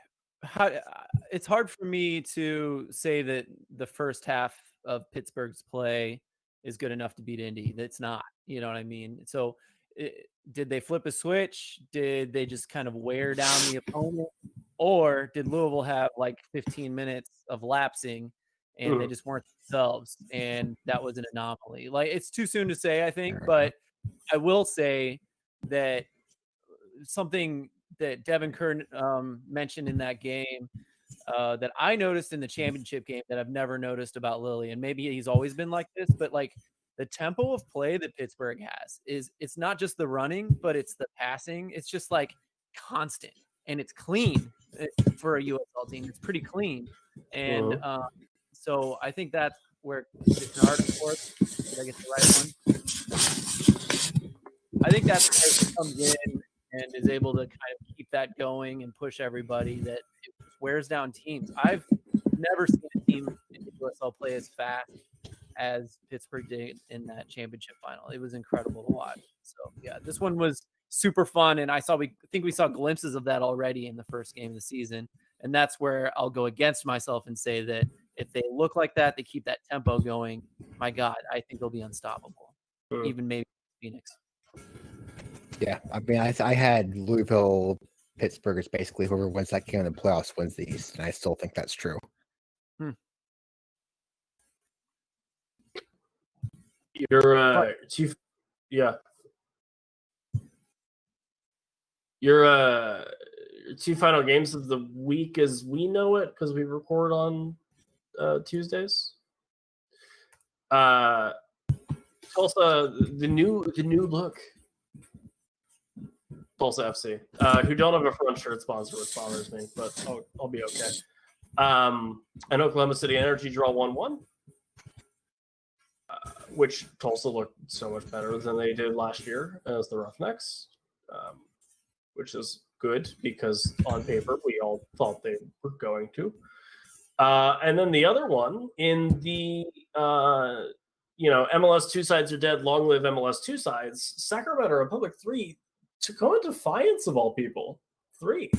it's hard for me to say that the first half of Pittsburgh's play is good enough to beat Indy. That's not, you know what I mean? So did they flip a switch? Did they just kind of wear down the opponent? Or did Louisville have like 15 minutes of lapsing and they just weren't themselves? And that was an anomaly. Like, it's too soon to say, I think, but I will say that something that Devin Kerr mentioned in that game that I noticed in the championship game that I've never noticed about Lilly, and maybe he's always been like this, but like the tempo of play that Pittsburgh has it's not just the running, but it's the passing. It's just like constant and it's clean for a USL team. It's pretty clean. And so I think that's where it's hard for us. Did I get the right one? I think that's where he comes in and is able to kind of keep that going and push everybody, that it wears down teams. I've never seen a team in the USL play as fast as Pittsburgh did in that championship final. It was incredible to watch. So yeah, this one was super fun, and I think we saw glimpses of that already in the first game of the season. And that's where I'll go against myself and say that if they look like that, they keep that tempo going, my God, I think they'll be unstoppable. Even maybe Phoenix. Yeah, I mean, I had Louisville, Pittsburgh is basically whoever wins that game in the playoffs wins the East, and I still think that's true. Your two final games of the week as we know it, because we record on Tuesdays. Tulsa, the new look. Tulsa FC, who don't have a front shirt sponsor, which bothers me, but I'll be okay. And Oklahoma City Energy draw 1-1, which Tulsa looked so much better than they did last year as the Roughnecks, which is good because on paper we all thought they were going to. And then the other one in the MLS two sides are dead, long live MLS two sides. Sacramento Republic 3. Tacoma Defiance of all people, 3.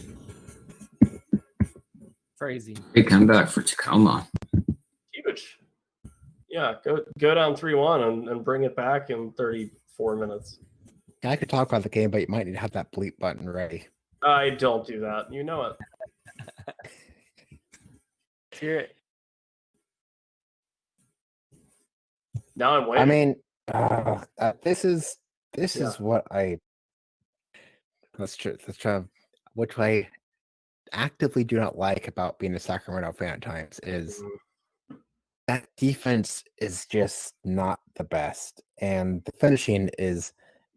Crazy. Big comeback for Tacoma. Huge. Yeah, go down 3-1 and bring it back in 34 minutes. Yeah, I could talk about the game, but you might need to have that bleep button ready. I don't do that. You know it. Hear it. Now I'm waiting. I mean, this is what I let's try which I actively do not like about being a Sacramento fan at times is that defense is just not the best, and the finishing is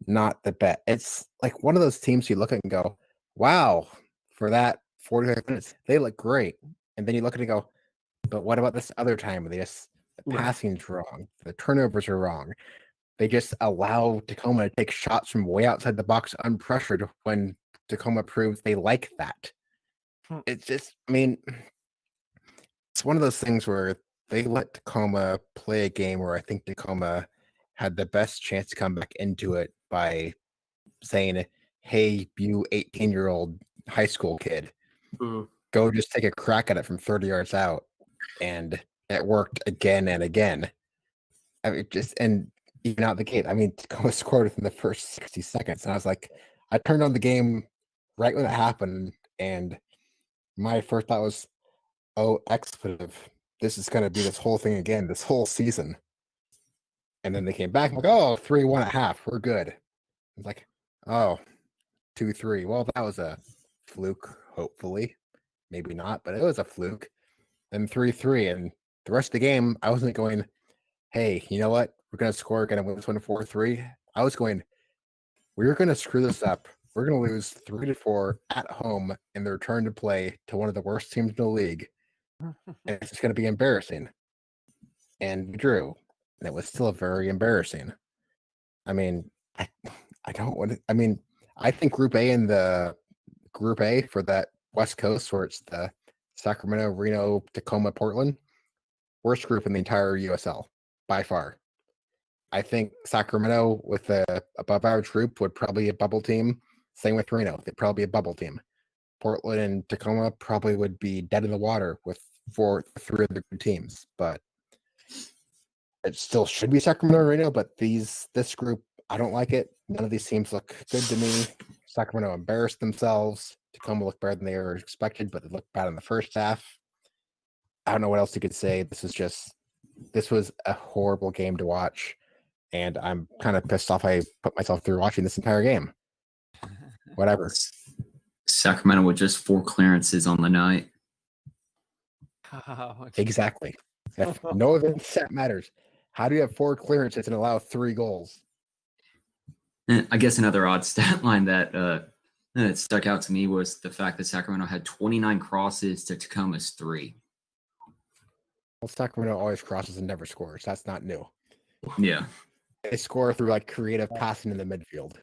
not the best. It's like one of those teams you look at and go, "Wow!" For that 45 minutes, they look great, and then you look at it and go, "But what about this other time? The passing's wrong, the turnovers are wrong." They just allow Tacoma to take shots from way outside the box unpressured when Tacoma proves they like that. It's just, I mean, it's one of those things where they let Tacoma play a game where I think Tacoma had the best chance to come back into it by saying, "Hey, you 18-year-old high school kid, go just take a crack at it from 30 yards out." And it worked again and again. I mean, even out the gate, I mean, Tacoma scored within the first 60 seconds. And I was like, I turned on the game right when it happened. And my first thought was, oh, expletive. This is going to be this whole thing again, this whole season. And then they came back, I'm like, oh, 3-1 at half. We're good. I was like, oh, 2-3. Well, that was a fluke, hopefully. Maybe not, but it was a fluke. Then 3-3. And the rest of the game, I wasn't going, hey, you know what? We're going to score, we're going to win this one 4-3. I was going, we're going to screw this up. We're going to lose 3-4 at home in the return to play to one of the worst teams in the league. And it's just going to be embarrassing. And we drew. And it was still very embarrassing. I mean, I don't want to, I mean, I think Group A and the Group A for that West Coast, where it's the Sacramento, Reno, Tacoma, Portland, worst group in the entire USL by far. I think Sacramento with a above average group would probably be a bubble team. Same with Reno. They'd probably be a bubble team. Portland and Tacoma probably would be dead in the water with 3 other good teams, but it still should be Sacramento and Reno. But this group, I don't like it. None of these teams look good to me. Sacramento embarrassed themselves. Tacoma looked better than they were expected, but it looked bad in the first half. I don't know what else you could say. This was a horrible game to watch, and I'm kind of pissed off I put myself through watching this entire game. Whatever. Sacramento with just 4 clearances on the night. Oh, Exactly. If no event set matters. How do you have 4 clearances and allow 3 goals? And I guess another odd stat line that stuck out to me was the fact that Sacramento had 29 crosses to Tacoma's 3. Well, Sacramento always crosses and never scores. That's not new. Yeah. They score through like creative passing in the midfield.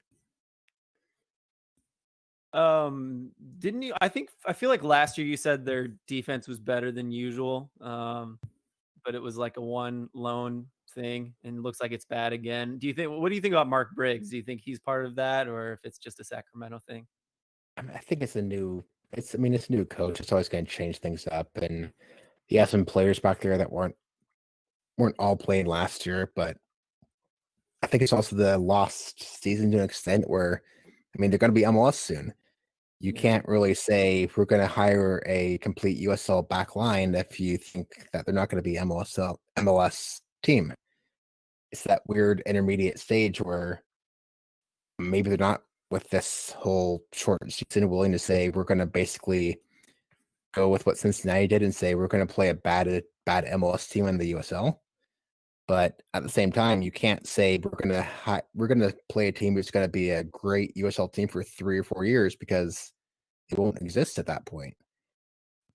Didn't you? I feel like last year you said their defense was better than usual. But it was like a one lone thing, and it looks like it's bad again. What do you think about Mark Briggs? Do you think he's part of that, or if it's just a Sacramento thing? I think it's new coach. It's always going to change things up, and he has some players back there that weren't all playing last year. But I think it's also the lost season to an extent where, they're going to be MLS soon. You can't really say we're going to hire a complete USL back line if you think that they're not going to be MLS team. It's that weird intermediate stage where maybe they're not, with this whole short season, willing to say we're going to basically go with what Cincinnati did and say we're going to play a bad MLS team in the USL. But at the same time, you can't say we're going to play a team who's going to be a great USL team for 3 or 4 years, because it won't exist at that point.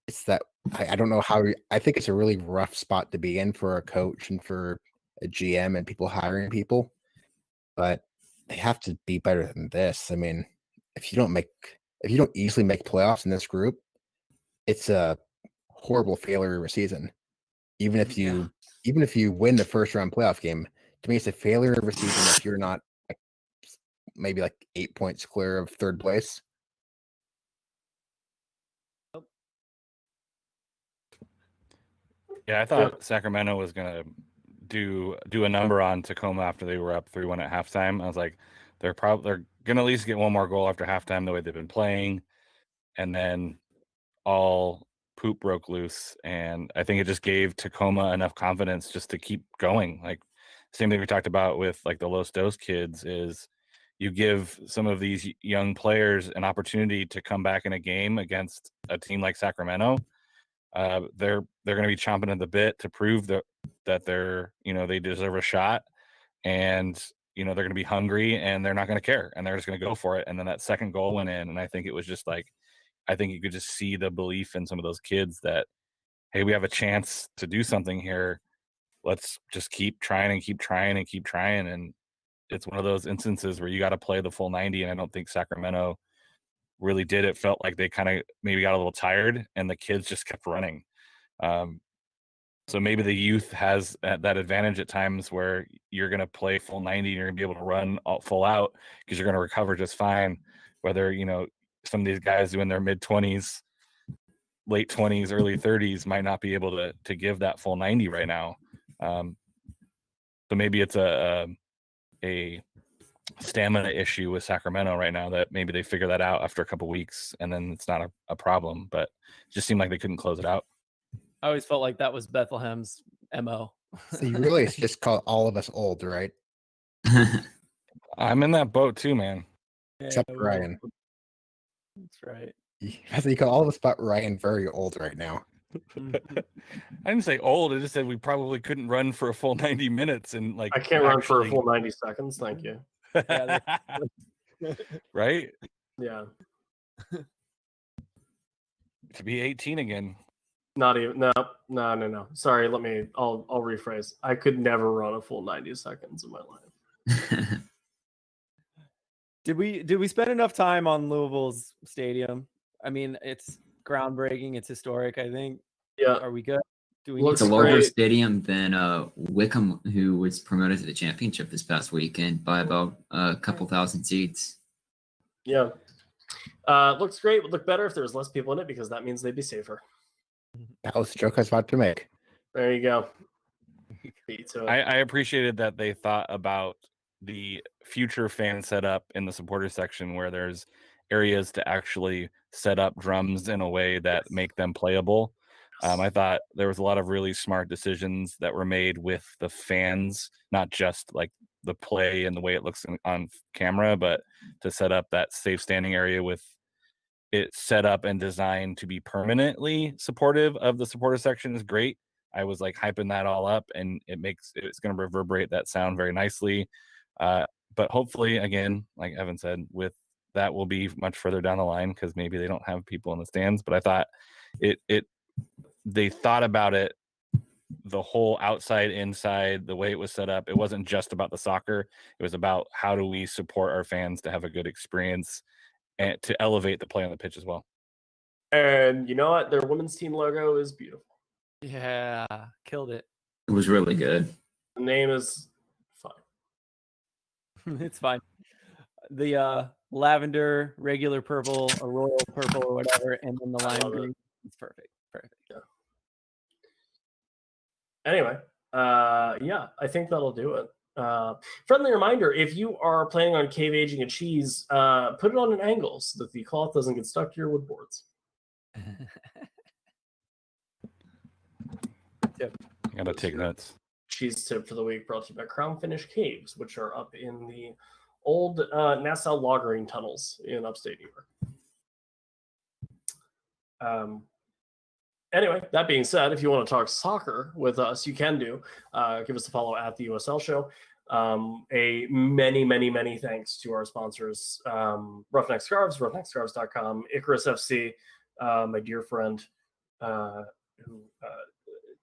It's that I don't know how. I think it's a really rough spot to be in for a coach and for a GM and people hiring people. But they have to be better than this. If you don't easily make playoffs in this group, it's a horrible failure of a season. Even if you win the first round playoff game, to me, it's a failure of a season if you're not maybe 8 points clear of third place. Yeah, I thought Sacramento was gonna do a number on Tacoma after they were up 3-1 at halftime. I was like, they're gonna at least get one more goal after halftime the way they've been playing, and then all poop broke loose, and I think it just gave Tacoma enough confidence just to keep going. Like, same thing we talked about with the Los Dos kids is you give some of these young players an opportunity to come back in a game against a team like Sacramento. They're going to be chomping at the bit to prove that they're they deserve a shot, and they're going to be hungry, and they're not going to care, and they're just going to go for it. And then that second goal went in, and I think it was just I think you could just see the belief in some of those kids that, hey, we have a chance to do something here. Let's just keep trying and keep trying and keep trying. And it's one of those instances where you got to play the full 90. And I don't think Sacramento really did. It felt like they kind of maybe got a little tired, and the kids just kept running. So maybe the youth has that advantage at times where you're going to play full 90 and you're going to be able to run full out because you're going to recover just fine. Whether, some of these guys who in their mid-20s, late 20s, early 30s might not be able to give that full 90 right now. So maybe it's a stamina issue with Sacramento right now that maybe they figure that out after a couple weeks, and then it's not a problem. But it just seemed like they couldn't close it out. I always felt like that was Bethlehem's MO. So you really just call all of us old, right? I'm in that boat too, man. Except Ryan. That's right. You call all of us but Ryan very old right now. I didn't say old. I just said we probably couldn't run for a full 90 minutes. And I can't run for a full 90 seconds. Thank you. Right? Yeah. To be 18 again. Not even. No. Sorry. I'll rephrase. I could never run a full 90 seconds in my life. Did we spend enough time on Louisville's stadium? It's groundbreaking. It's historic, I think. Yeah. Are we good? It's a larger stadium than Wickham, who was promoted to the championship this past weekend by about a couple thousand seats. Yeah. Looks great. Would look better if there was less people in it because that means they'd be safer. That was the joke I was about to make. There you go. Beat to it. I appreciated that they thought about the future fan setup in the supporter section where there's areas to actually set up drums in a way that make them playable. I thought there was a lot of really smart decisions that were made with the fans, not just like the play and the way it looks on camera, but to set up that safe standing area with it set up and designed to be permanently supportive of the supporter section is great. I was like hyping that all up, and it's going to reverberate that sound very nicely. But hopefully, again, like Evan said, with that will be much further down the line because maybe they don't have people in the stands. But I thought they thought about it, the whole outside, inside, the way it was set up. It wasn't just about the soccer. It was about how do we support our fans to have a good experience and to elevate the play on the pitch as well. And you know what? Their women's team logo is beautiful. Yeah, killed it. It was really good. The name is fine. It's fine. The lavender, regular purple, or royal purple, or whatever, and then the lime green. It's perfect. Perfect. Yeah. Anyway, yeah, I think that'll do it. Friendly reminder, if you are planning on cave aging a cheese, put it on an angle so that the cloth doesn't get stuck to your wood boards. Tip. I gotta take notes. Cheese tip for the week brought to you by Crown Finish Caves, which are up in the old Nassau loggering tunnels in upstate New York. Anyway, that being said, if you want to talk soccer with us, you can do. Give us a follow at the USL Show. Many thanks to our sponsors, Roughneck Scarves, roughneckscarves.com, Icarus FC, my dear friend, who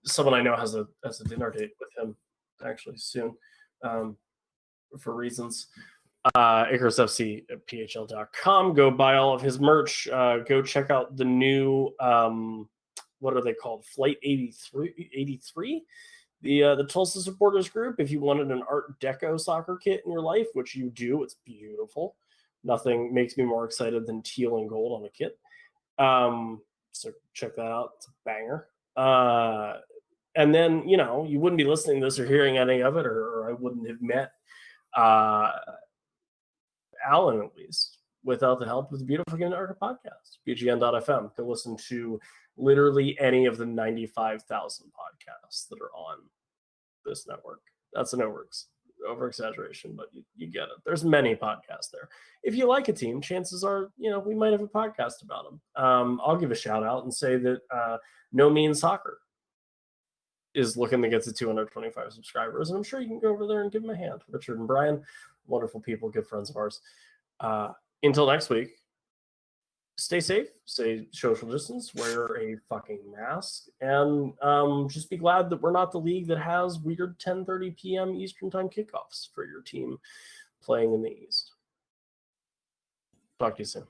someone I know has a dinner date with him actually soon, for reasons. Icarus FC at PHL.com. Go buy all of his merch. Go check out the new what are they called? Flight 83? The Tulsa supporters group. If you wanted an Art Deco soccer kit in your life, which you do, it's beautiful. Nothing makes me more excited than teal and gold on a kit. So check that out. It's a banger. And then, you know, you wouldn't be listening to this or hearing any of it, or I wouldn't have met Alan, at least, without the help of the Beautiful Game Network podcast, bgn.fm. Go listen to literally any of the 95,000 podcasts that are on this network. That's an over-exaggeration, but you get it. There's many podcasts there. If you like a team, chances are, you know, we might have a podcast about them. I'll give a shout out and say that No Mean Soccer is looking to get to 225 subscribers, and I'm sure you can go over there and give them a hand. Richard and Brian, wonderful people, good friends of ours. Until next week, stay safe, stay social distance, wear a fucking mask, and just be glad that we're not the league that has weird 10:30 p.m. Eastern time kickoffs for your team playing in the East. Talk to you soon.